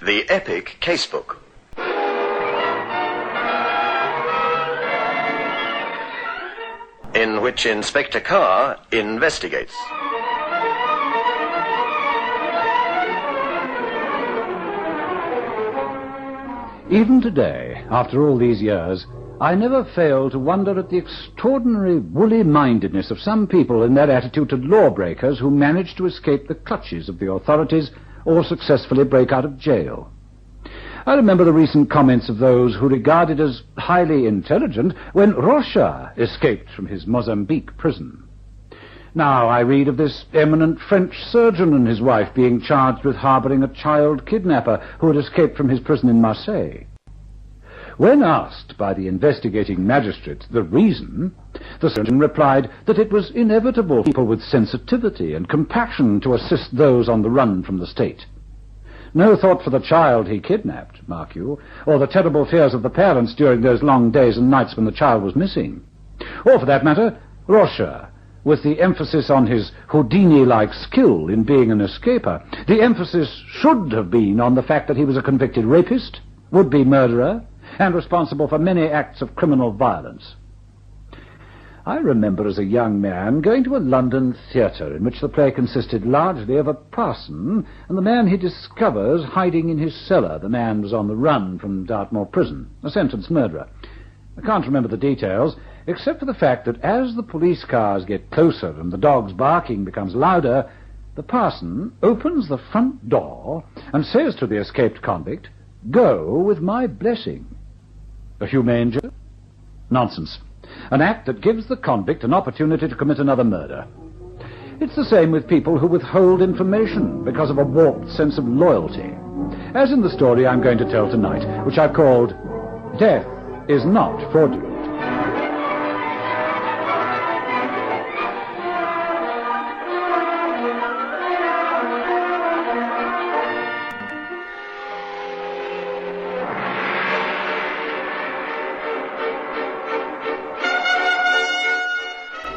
The epic Casebook. In which Inspector Carr investigates. Even today, after all these years, I never fail to wonder at the extraordinary woolly-mindedness of some people in their attitude to lawbreakers who manage to escape the clutches of the authorities or successfully break out of jail. I remember the recent comments of those who regarded as highly intelligent when Rocha escaped from his Mozambique prison. Now I read of this eminent French surgeon and his wife being charged with harboring a child kidnapper who had escaped from his prison in Marseille. When asked by the investigating magistrate the reason, the surgeon replied that it was inevitable for people with sensitivity and compassion to assist those on the run from the state. No thought for the child he kidnapped, mark you, or the terrible fears of the parents during those long days and nights when the child was missing. Or, for that matter, Rocha, with the emphasis on his Houdini-like skill in being an escaper. The emphasis should have been on the fact that he was a convicted rapist, would-be murderer, and responsible for many acts of criminal violence. I remember as a young man going to a London theatre in which the play consisted largely of a parson and the man he discovers hiding in his cellar. The man was on the run from Dartmoor prison, a sentenced murderer. I can't remember the details, except for the fact that as the police cars get closer and the dog's barking becomes louder, the parson opens the front door and says to the escaped convict, "Go with my blessing." A humane gesture? Nonsense. An act that gives the convict an opportunity to commit another murder. It's the same with people who withhold information because of a warped sense of loyalty. As in the story I'm going to tell tonight, which I've called Death is Not Fraudulant.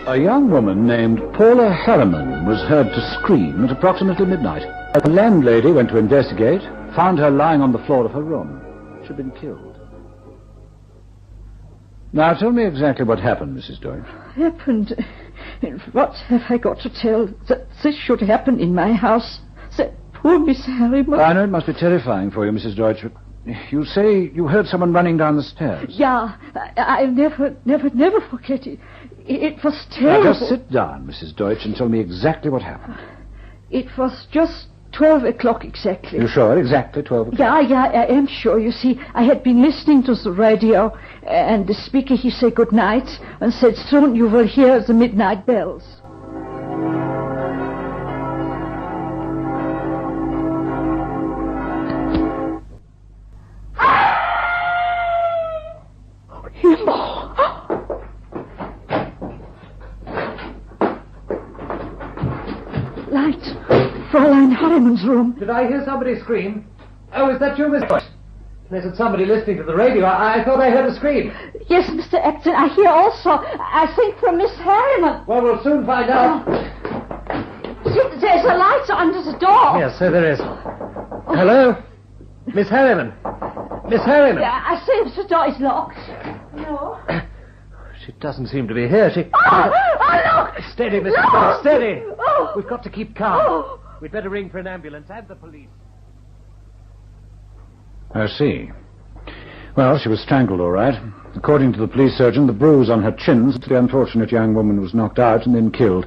A young woman named Paula Harriman was heard to scream at approximately midnight. The landlady went to investigate, found her lying on the floor of her room. She had been killed. Now, tell me exactly what happened, Mrs. Deutsch. Happened? What have I got to tell? That this should happen in my house? That poor Miss Harriman? I know it must be terrifying for you, Mrs. Deutsch, but you say you heard someone running down the stairs. Yeah, I'll never forget it. It was terrible. Now, just sit down, Mrs. Deutsch, and tell me exactly what happened. It was just 12 o'clock exactly. You sure? Exactly 12 o'clock? Yeah, I am sure. You see, I had been listening to the radio, and the speaker, he said good night, and said, soon you will hear the midnight bells. Light. Fräulein Harriman's room. Did I hear somebody scream? Oh, is that you, Miss Deutsch? There's somebody listening to the radio. I thought I heard a scream. Yes, Mr. Acton, I hear also. I think from Miss Harriman. Well, we'll soon find out. See, there's a light under the door. Yes, so there is. Hello? Miss Harriman? Miss Harriman? Yeah, I see the door is locked. No. She doesn't seem to be here. Look! Steady, Miss Look! Deutsch, steady. Oh. We've got to keep calm. Oh. We'd better ring for an ambulance and the police. I see. Well, she was strangled, all right. According to the police surgeon, the bruise on her chin, the unfortunate young woman was knocked out and then killed.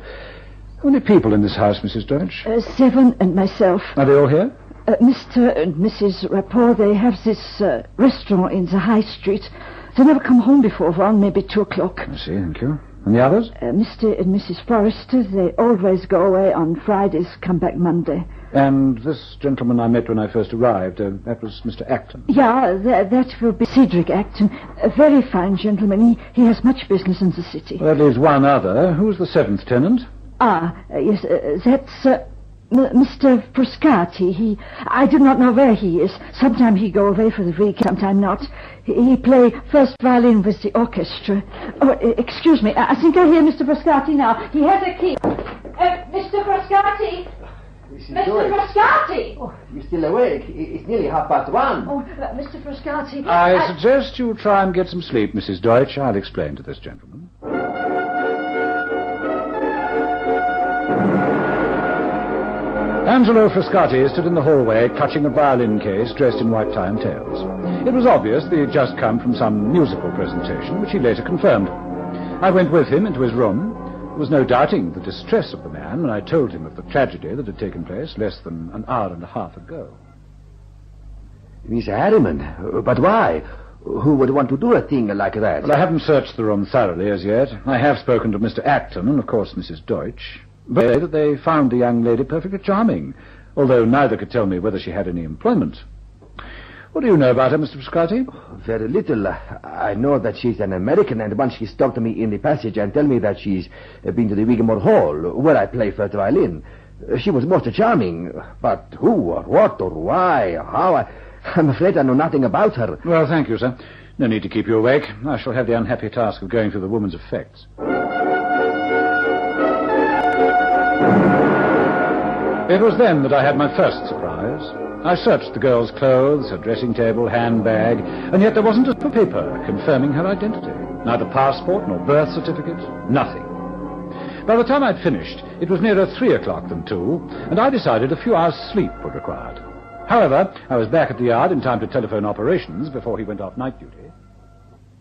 How many people in this house, Mrs. Deutsch? 7 and myself. Are they all here? Mr. and Mrs. Rapport, they have this restaurant in the High Street. They never come home before 1, maybe 2 o'clock. I see, thank you. And the others? Mr. and Mrs. Forrester, they always go away on Fridays, come back Monday. And this gentleman I met when I first arrived, that was Mr. Acton. Yeah, that will be Cedric Acton. A very fine gentleman. He has much business in the city. Well, that leaves one other. Who's the 7th tenant? Yes, that's Mr. Frascati. I do not know where he is. Sometime he go away for the week, sometime not. He play first violin with the orchestra. Oh, excuse me. I think I hear Mr. Frascati now. He has a key. Mr. Frascati! Mr. Frascati! Oh, you're still awake. It's nearly 1:30. Oh, Mr. Frascati... I suggest you try and get some sleep, Mrs. Deutsch. I'll explain to this gentleman. Angelo Frascati stood in the hallway clutching a violin case dressed in white tie and tails. It was obvious that he had just come from some musical presentation, which he later confirmed. I went with him into his room. There was no doubting the distress of the man when I told him of the tragedy that had taken place less than an hour and a half ago. Miss Harriman? But why? Who would want to do a thing like that? Well, I haven't searched the room thoroughly as yet. I have spoken to Mr. Acton and, of course, Mrs. Deutsch. But they say that they found the young lady perfectly charming, although neither could tell me whether she had any employment. What do you know about her, Mr. Frascati? Very little. I know that she's an American, and once she stopped me in the passage and told me that she's been to the Wigmore Hall, where I play first violin. She was most charming, but who or what or why or how, I'm afraid I know nothing about her. Well, thank you, sir. No need to keep you awake. I shall have the unhappy task of going through the woman's effects. It was then that I had my first surprise. I searched the girl's clothes, her dressing table, handbag, and yet there wasn't a paper confirming her identity. Neither passport nor birth certificate, nothing. By the time I'd finished, it was nearer 3 o'clock than 2, and I decided a few hours' sleep were required. However, I was back at the yard in time to telephone operations before he went off night duty.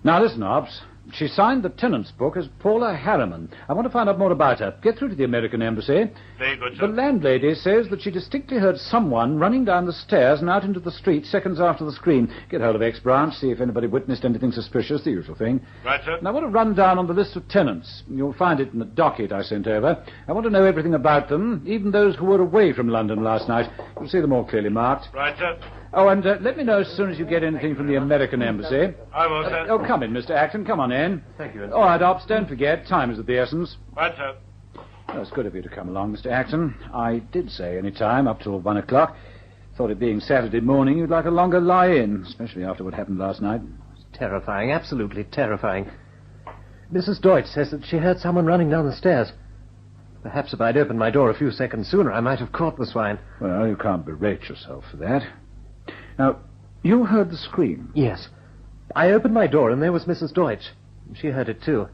Now listen, Ops. She signed the tenant's book as Paula Harriman. I want to find out more about her. Get through to the American Embassy. Very good, sir. The landlady says that she distinctly heard someone running down the stairs and out into the street seconds after the scream. Get hold of X-Branch, see if anybody witnessed anything suspicious, the usual thing. Right, sir. And I want to run down on the list of tenants. You'll find it in the docket I sent over. I want to know everything about them, even those who were away from London last night. You'll see them all clearly marked. Right, sir. Oh, and let me know as soon as you get anything from the American Embassy. I will, sir. Oh, come in, Mr. Acton. Come on in. Thank you. All right, Ops, don't forget, time is of the essence. Right, sir. Well, it's good of you to come along, Mr. Acton. I did say any time, up till 1 o'clock. Thought it being Saturday morning, you'd like a longer lie-in, especially after what happened last night. Terrifying, absolutely terrifying. Mrs. Deutsch says that she heard someone running down the stairs. Perhaps if I'd opened my door a few seconds sooner, I might have caught the swine. Well, you can't berate yourself for that. Now, you heard the scream? Yes. I opened my door and there was Mrs. Deutsch. She heard it too.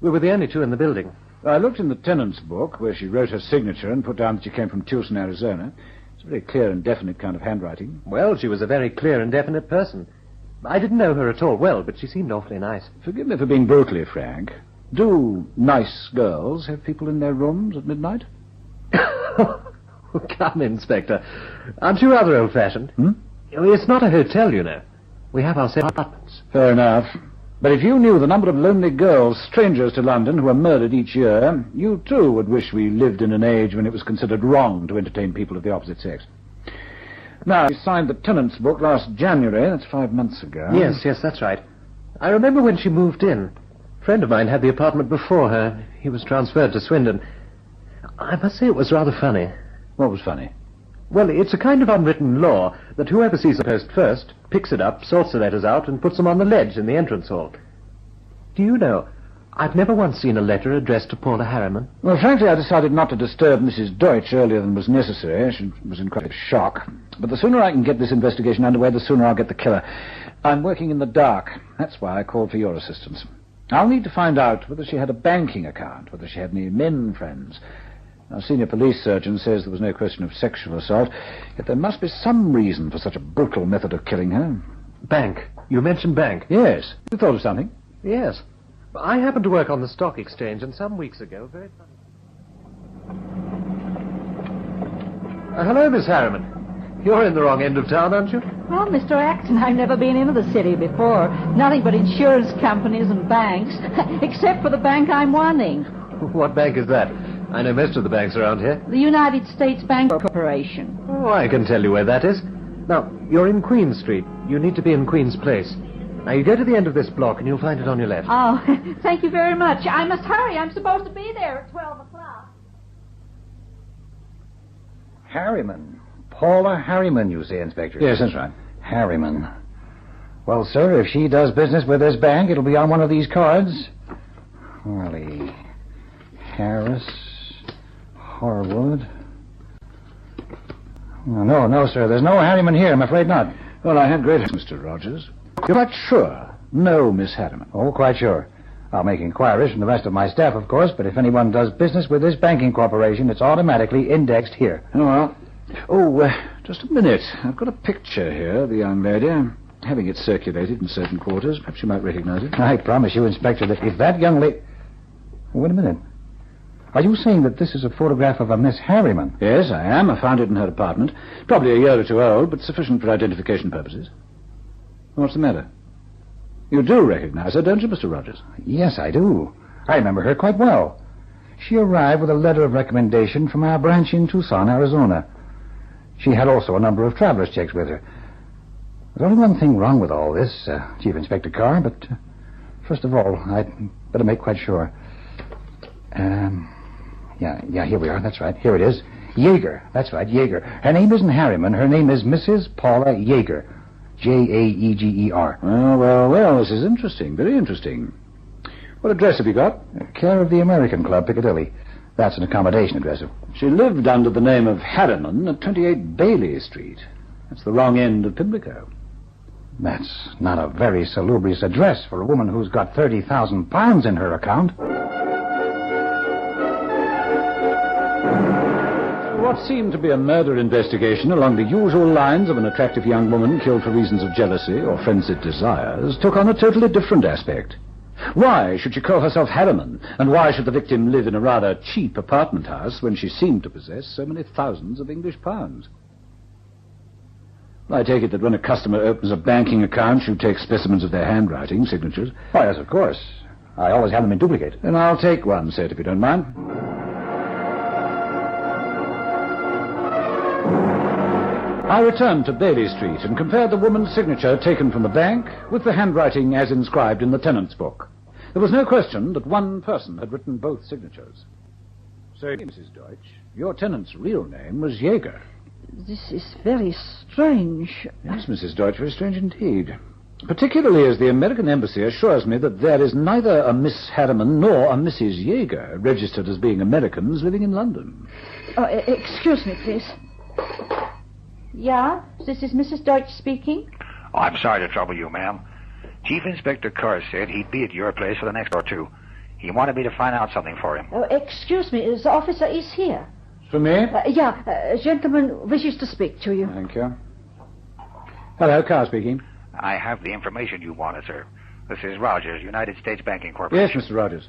We were the only two in the building. I looked in the tenant's book, where she wrote her signature and put down that she came from Tucson, Arizona. It's a very clear and definite kind of handwriting. Well, she was a very clear and definite person. I didn't know her at all well, but she seemed awfully nice. Forgive me for being brutally frank. Do nice girls have people in their rooms at midnight? Come, Inspector. Aren't you rather old-fashioned? It's not a hotel, you know. We have our separate apartments. Fair enough. But if you knew the number of lonely girls, strangers to London, who are murdered each year, you too would wish we lived in an age when it was considered wrong to entertain people of the opposite sex. Now, you signed the tenant's book last January. That's 5 months ago. Yes, that's right. I remember when she moved in. A friend of mine had the apartment before her. He was transferred to Swindon. I must say it was rather funny. What was funny? Well, it's a kind of unwritten law that whoever sees the post first picks it up, sorts the letters out, and puts them on the ledge in the entrance hall. Do you know, I've never once seen a letter addressed to Paula Harriman. Well, frankly, I decided not to disturb Mrs. Deutsch earlier than was necessary. She was in quite a shock. But the sooner I can get this investigation underway, the sooner I'll get the killer. I'm working in the dark. That's why I called for your assistance. I'll need to find out whether she had a banking account, whether she had any men friends. Our senior police surgeon says there was no question of sexual assault, yet there must be some reason for such a brutal method of killing her. Bank. You mentioned bank. Yes. You thought of something? Yes. I happened to work on the stock exchange, and some weeks ago, very funny. Hello, Miss Harriman. You're in the wrong end of town, aren't you? Well, Mr. Acton, I've never been into the city before. Nothing but insurance companies and banks, except for the bank I'm wanting. What bank is that? I know most of the banks around here. The United States Bank Corporation. Oh, I can tell you where that is. Now, you're in Queen Street. You need to be in Queen's Place. Now, you go to the end of this block and you'll find it on your left. Oh, thank you very much. I must hurry. I'm supposed to be there at 12 o'clock. Harriman. Paula Harriman, you say, Inspector? Yes, that's right. Harriman. Well, sir, if she does business with this bank, it'll be on one of these cards. Harley. Harris. Harwood. No, sir. There's no Harriman here. I'm afraid not. Well, I had great hopes, Mr. Rogers. You're quite sure? No, Miss Harriman. Oh, quite sure. I'll make inquiries from the rest of my staff, of course, but if anyone does business with this banking corporation, it's automatically indexed here. Oh, well. Oh, just a minute. I've got a picture here of the young lady. I'm having it circulated in certain quarters. Perhaps you might recognize it. I promise you, Inspector, that if that young lady... Wait a minute. Are you saying that this is a photograph of a Miss Harriman? Yes, I am. I found it in her apartment. Probably a year or two old, but sufficient for identification purposes. What's the matter? You do recognize her, don't you, Mr. Rogers? Yes, I do. I remember her quite well. She arrived with a letter of recommendation from our branch in Tucson, Arizona. She had also a number of traveler's checks with her. There's only one thing wrong with all this, Chief Inspector Carr, but first of all, I'd better make quite sure. Yeah, here we are. That's right. Here it is. Yeager. That's right, Yeager. Her name isn't Harriman. Her name is Mrs. Paula Yeager. Jaeger. Well, this is interesting. Very interesting. What address have you got? Care of the American Club, Piccadilly. That's an accommodation address. She lived under the name of Harriman at 28 Bailey Street. That's the wrong end of Pimlico. That's not a very salubrious address for a woman who's got £30,000 in her account. What seemed to be a murder investigation along the usual lines of an attractive young woman killed for reasons of jealousy or frenzied desires took on a totally different aspect. Why should she call herself Harriman, and why should the victim live in a rather cheap apartment house when she seemed to possess so many thousands of English pounds? I take it that when a customer opens a banking account, you take specimens of their handwriting, signatures. Oh, yes, of course. I always have them in duplicate. Then I'll take one set, if you don't mind. I returned to Bailey Street and compared the woman's signature taken from the bank with the handwriting as inscribed in the tenant's book. There was no question that one person had written both signatures. So, Mrs. Deutsch, your tenant's real name was Yeager. This is very strange. Yes, Mrs. Deutsch, very strange indeed. Particularly as the American Embassy assures me that there is neither a Miss Harriman nor a Mrs. Yeager registered as being Americans living in London. Excuse me, please. Yeah, this is Mrs. Deutsch speaking. Oh, I'm sorry to trouble you, ma'am. Chief Inspector Carr said he'd be at your place for the next hour or two. He wanted me to find out something for him. Oh, excuse me, the officer is here. For me? A gentleman wishes to speak to you. Thank you. Hello, Carr speaking. I have the information you wanted, sir. This is Rogers, United States Banking Corporation. Yes, Mr. Rogers.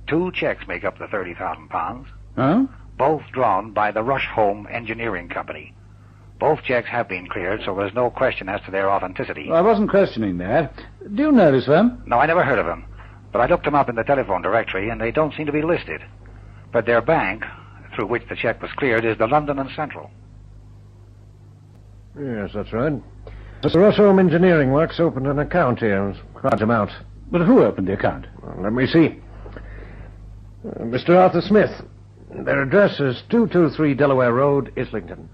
2 checks make up the £30,000. Huh? Both drawn by the Rush Home Engineering Company. Both checks have been cleared, so there's no question as to their authenticity. Well, I wasn't questioning that. Do you know this firm? No, I never heard of them. But I looked them up in the telephone directory, and they don't seem to be listed. But their bank, through which the check was cleared, is the London and Central. Yes, that's right. Mr. Rush Home Engineering Works opened an account here. It was quite an amount. But who opened the account? Well, let me see. Mr. Arthur Smith. Their address is 223 Delaware Road, Islington.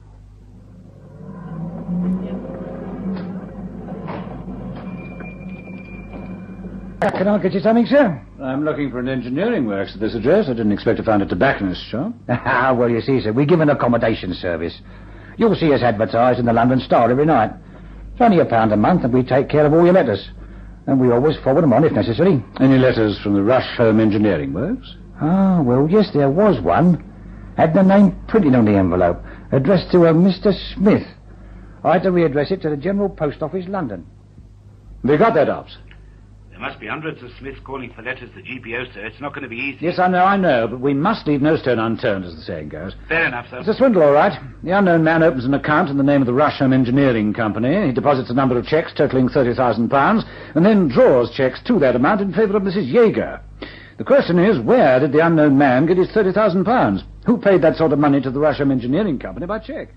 Can I get you something, sir? I'm looking for an engineering works at this address. I didn't expect to find a tobacconist shop. Well, you see, sir, we give an accommodation service. You'll see us advertised in the London Star every night. It's only £1 a month, and we take care of all your letters. And we always forward them on if necessary. Any letters from the Rush Home Engineering Works? Ah, well, yes, there was one. Had the name printed on the envelope, addressed to a Mr. Smith. I had to readdress it to the General Post Office, London. They got that, Ops. There must be hundreds of Smiths calling for letters to GPO, sir. It's not going to be easy. Yes, I know, but we must leave no stone unturned, as the saying goes. Fair enough, sir. It's a swindle, all right. The unknown man opens an account in the name of the Rush Home Engineering Company. He deposits a number of checks totaling £30,000, and then draws checks to that amount in favour of Mrs. Yeager. The question is, where did the unknown man get his £30,000? Who paid that sort of money to the Rush Home Engineering Company by cheque?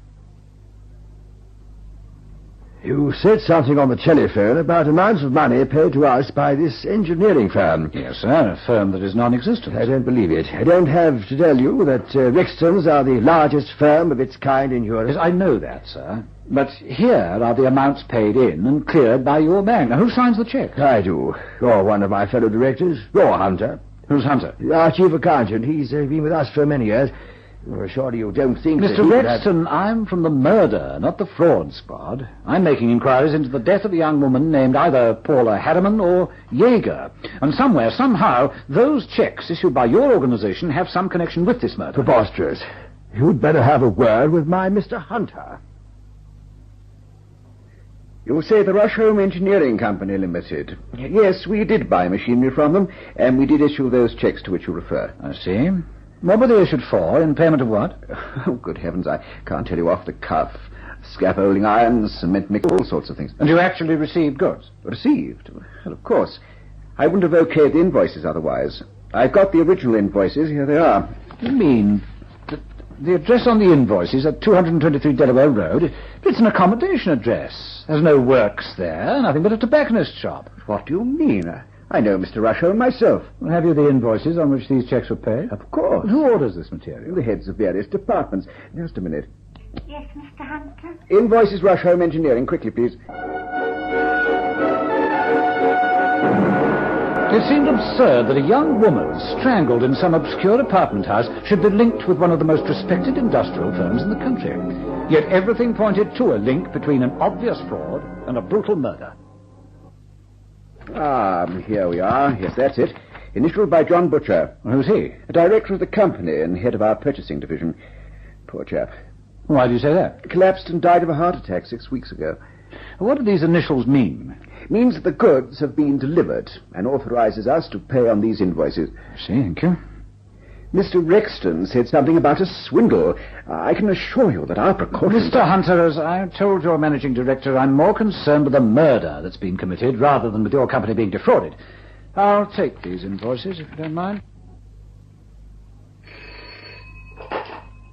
You said something on the telephone about amounts of money paid to us by this engineering firm. Yes, sir, a firm that is non-existent. I don't believe it. I don't have to tell you that Rixton's are the largest firm of its kind in Europe. Yes, I know that, sir. But here are the amounts paid in and cleared by your bank. Now, who signs the cheque? I do. You're one of my fellow directors. You're Hunter. Who's Hunter? Our chief accountant. He's been with us for many years. Surely you don't think that Mr. he could Rexton, I'm from the murder, not the fraud squad. I'm making inquiries into the death of a young woman named either Paula Harriman or Jaeger. And somewhere, somehow, those checks issued by your organization have some connection with this murder. Preposterous. You'd better have a word with my Mr. Hunter. You say the Rush Home Engineering Company Limited. Yes, we did buy machinery from them, and we did issue those checks to which you refer. I see. What were they issued for? In payment of what? Oh, good heavens, I can't tell you off the cuff. Scaffolding irons, cement mix, all sorts of things. And you actually received goods? Received? Well, of course. I wouldn't have okayed the invoices otherwise. I've got the original invoices. Here they are. You mean that the address on the invoice is at 223 Delaware Road? It's an accommodation address. There's no works there, nothing but a tobacconist's shop. What do you mean? I know Mr. Rushholm myself. Well, have you the invoices on which these checks were paid? Of course. Who orders this material? The heads of various departments. Just a minute. Yes, Mr. Hunter? Invoices Rushholm Engineering. Quickly, please. It seemed absurd that a young woman strangled in some obscure apartment house should be linked with one of the most respected industrial firms in the country. Yet everything pointed to a link between an obvious fraud and a brutal murder. Here we are. Yes, that's it. Initialed by John Butcher. Who's he? A director of the company and head of our purchasing division. Poor chap. Why do you say that? Collapsed and died of a heart attack 6 weeks ago. What do these initials mean? Means that the goods have been delivered and authorizes us to pay on these invoices. I see, thank you. Mr. Rexton said something about a swindle. I can assure you that our precautions... Mr. Hunter, as I told your managing director, I'm more concerned with the murder that's been committed rather than with your company being defrauded. I'll take these invoices, if you don't mind.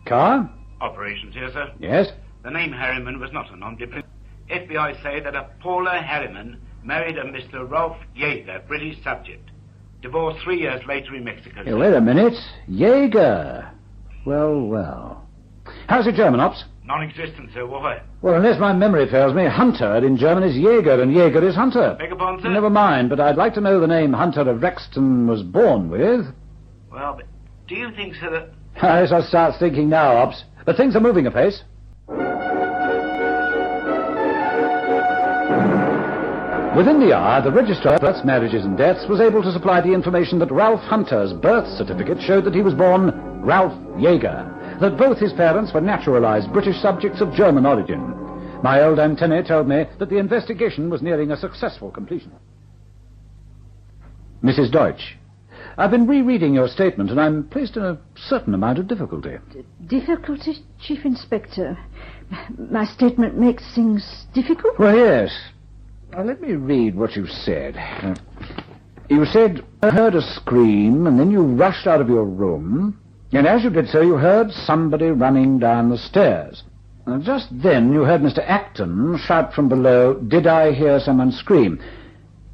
Carr? Operations here, sir. Yes? The name Harriman was not a non-dependent. FBI say that a Paula Harriman married a Mr. Ralph Jaeger, British subject. Divorced 3 years later in Mexico. Hey, wait a minute. Jaeger. Well. How's your German, Ops? Non-existent, sir. Why? Well, unless my memory fails me, Hunter in German is Jaeger, and Jaeger is Hunter. Beg your pardon, sir? Never mind, but I'd like to know the name Hunter of Rexton was born with. Well, but do you think, sir, that... I shall start thinking now, Ops. But things are moving apace. Within the hour, the Registrar of Births, Marriages and Deaths was able to supply the information that Ralph Hunter's birth certificate showed that he was born Ralph Jaeger, that both his parents were naturalized British subjects of German origin. My old antennae told me that the investigation was nearing a successful completion. Mrs. Deutsch, I've been rereading your statement, and I'm placed in a certain amount of difficulty. Difficulty, Chief Inspector? My statement makes things difficult? Well, yes. Now, let me read what you said. You said you heard a scream, and then you rushed out of your room, and as you did so, you heard somebody running down the stairs. And just then, you heard Mr. Acton shout from below, "Did I hear someone scream?"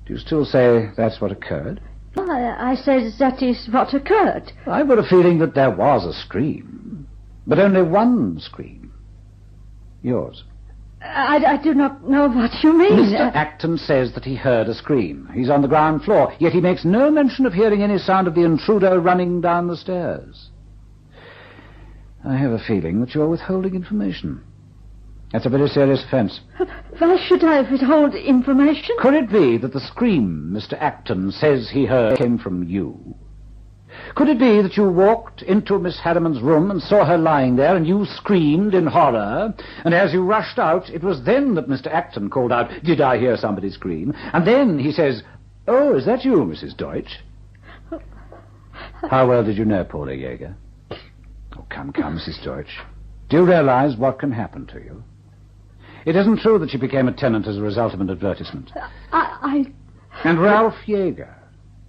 Do you still say that's what occurred? Well, I said that is what occurred. I've got a feeling that there was a scream, but only one scream. Yours. I do not know what you mean. Mr. Acton says that he heard a scream. He's on the ground floor, yet he makes no mention of hearing any sound of the intruder running down the stairs. I have a feeling that you're withholding information. That's a very serious offence. Why should I withhold information? Could it be that the scream Mr. Acton says he heard came from you? Could it be that you walked into Miss Harriman's room and saw her lying there, and you screamed in horror, and as you rushed out, it was then that Mr. Acton called out, "Did I hear somebody scream?" And then he says, "Oh, is that you, Mrs. Deutsch?" How well did you know Paula Jaeger? Oh, come, Mrs. Deutsch. Do you realize what can happen to you? It isn't true that she became a tenant as a result of an advertisement. And Ralph Jaeger,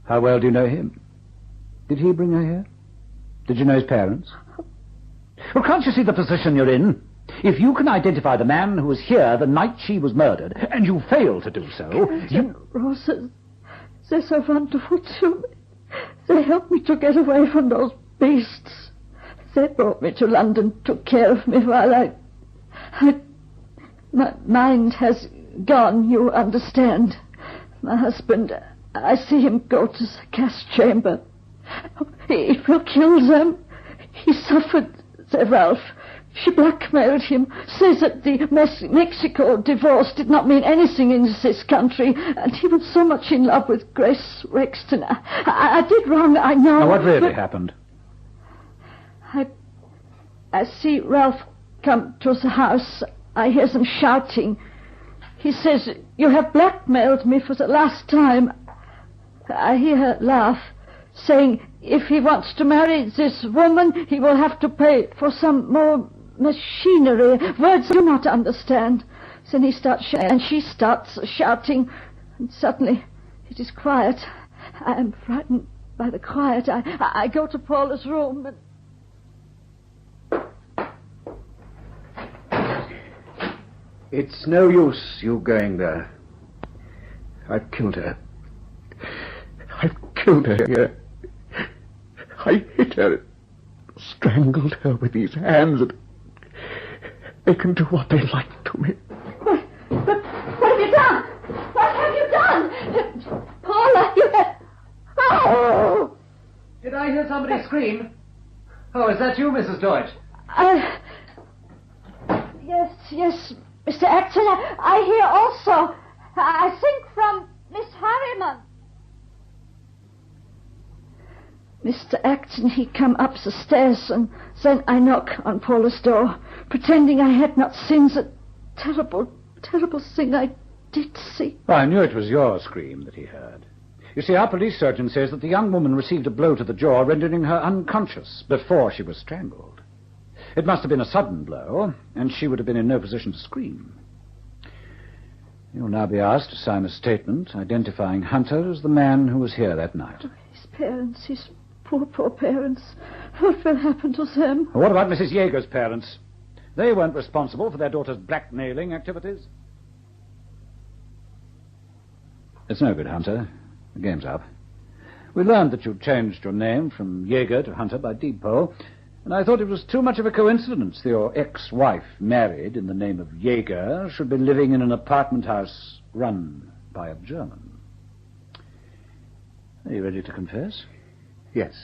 how well do you know him? Did he bring her here? Did you know his parents? Well, can't you see the position you're in? If you can identify the man who was here the night she was murdered, and you fail to do so, you... Roses, they're so wonderful to me. They helped me to get away from those beasts. They brought me to London, took care of me while my mind has gone, you understand. My husband, I see him go to the gas chamber. It will kill them. He suffered Mr. Ralph. She blackmailed him, says that the Mexico divorce did not mean anything in this country, and he was so much in love with Grace Rexton. I did wrong, I know. Now, what really happened? I see Ralph come to the house. I hear them shouting. He says, "You have blackmailed me for the last time." I hear her laugh, saying if he wants to marry this woman, he will have to pay for some more machinery, words I do not understand. Then he starts and she starts shouting, and suddenly it is quiet. I am frightened by the quiet. I go to Paula's room and... It's no use you going there. I've killed her. I've killed her here. I hit her, strangled her with these hands, and they can do what they like to me. But what have you done? What have you done? Paula, you have... Oh! Did I hear somebody scream? Oh, is that you, Mrs. Deutsch? Yes, Mr. Acton, I hear also. I think from Miss Harriman. Mr. Acton, he come up the stairs, and then I knock on Paula's door, pretending I had not seen the terrible, terrible thing I did see. Well, I knew it was your scream that he heard. You see, our police surgeon says that the young woman received a blow to the jaw, rendering her unconscious before she was strangled. It must have been a sudden blow, and she would have been in no position to scream. You'll now be asked to sign a statement identifying Hunter as the man who was here that night. His parents, his poor parents. What will happen to them? What about Mrs. Yeager's parents? They weren't responsible for their daughter's blackmailing activities. It's no good, Hunter. The game's up. We learned that you'd changed your name from Yeager to Hunter by deed poll, and I thought it was too much of a coincidence that your ex-wife, married in the name of Yeager, should be living in an apartment house run by a German. Are you ready to confess? Yes.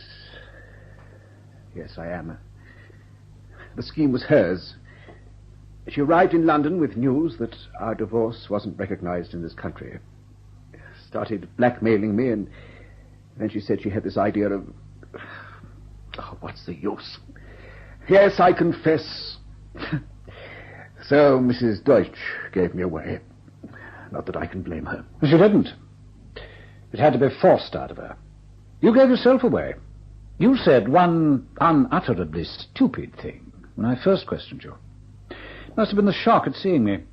Yes, I am. The scheme was hers. She arrived in London with news that our divorce wasn't recognized in this country. Started blackmailing me, and then she said she had this idea of... Oh, what's the use? Yes, I confess. So Mrs. Deutsch gave me away. Not that I can blame her. She didn't. It had to be forced out of her. You gave yourself away. You said one unutterably stupid thing when I first questioned you. It must have been the shock at seeing me. It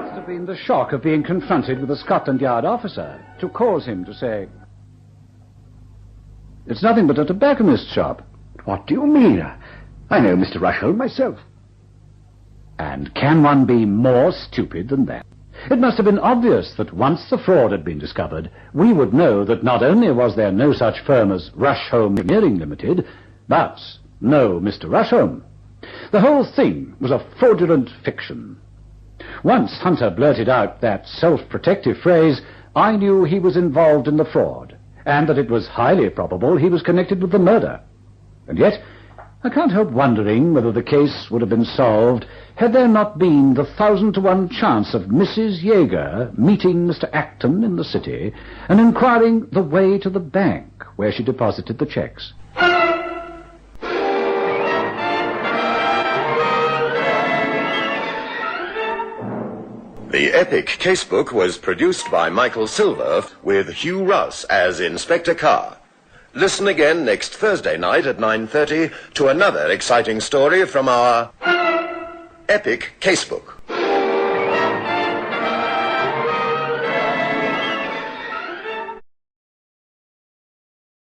must have been the shock of being confronted with a Scotland Yard officer to cause him to say, "It's nothing but a tobacconist's shop." What do you mean? I know Mr. Rushholm myself. And can one be more stupid than that? It must have been obvious that once the fraud had been discovered, we would know that not only was there no such firm as Rushholm Engineering Limited, but no Mr. Rushholm. The whole thing was a fraudulent fiction. Once Hunter blurted out that self-protective phrase, I knew he was involved in the fraud, and that it was highly probable he was connected with the murder. And yet, I can't help wondering whether the case would have been solved had there not been the 1,000-to-1 chance of Mrs. Yeager meeting Mr. Acton in the city and inquiring the way to the bank where she deposited the checks. The epic Casebook was produced by Michael Silver with Hugh Ross as Inspector Carr. Listen again next Thursday night at 9:30 to another exciting story from our epic Casebook.